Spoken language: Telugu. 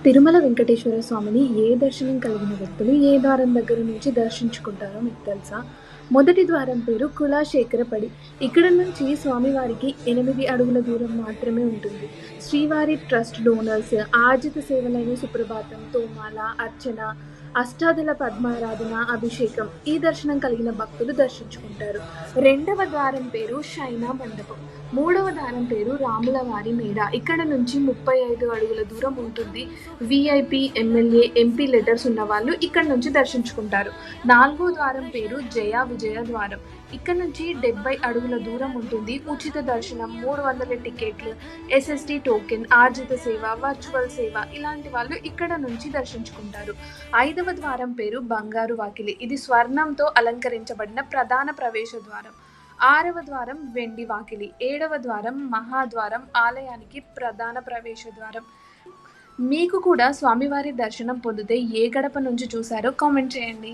తిరుమల వెంకటేశ్వర స్వామిని ఏ దర్శనం కలిగిన వ్యక్తులు ఏ ద్వారం దగ్గర నుంచి దర్శించుకుంటారో మీకు తెలుసా? మొదటి ద్వారం పేరు కులాశేఖరపడి. ఇక్కడ నుంచి స్వామివారికి 8 అడుగుల దూరం మాత్రమే ఉంటుంది. శ్రీవారి ట్రస్ట్ డోనర్స్ ఆర్జిత సేవలైన సుప్రభాతం, తోమాల, అర్చన, అష్టాదళ పద్మారాధన, అభిషేకం ఈ దర్శనం కలిగిన భక్తులు దర్శించుకుంటారు. రెండవ ద్వారం పేరు శయన మండపం. మూడవ ద్వారం పేరు రాములవారి మేడ. ఇక్కడ నుంచి 35 అడుగుల దూరం ఉంటుంది. విఐపి, ఎమ్మెల్యే, ఎంపీ లెటర్స్ ఉన్న వాళ్ళు ఇక్కడ నుంచి దర్శించుకుంటారు. నాలుగో ద్వారం పేరు జయ విజయ ద్వారం. ఇక్కడ నుంచి 70 అడుగుల దూరం ఉంటుంది. ఉచిత దర్శనం, 300 టికెట్లు, ఎస్ఎస్టీ టోకెన్, ఆర్జిత సేవ, వర్చువల్ సేవ ఇలాంటి వాళ్ళు ఇక్కడ నుంచి దర్శించుకుంటారు. ఐదవ ద్వారం పేరు బంగారు వాకిలి. ఇది స్వర్ణంతో అలంకరించబడిన ప్రధాన ప్రవేశ ద్వారం. ఆరవ ద్వారం వెండి వాకిలి. ఏడవ ద్వారం మహాద్వారం, ఆలయానికి ప్రధాన ప్రవేశ ద్వారం. మీకు కూడా స్వామివారి దర్శనం పొందితే ఏ గడప నుంచి చూసారో కామెంట్ చేయండి.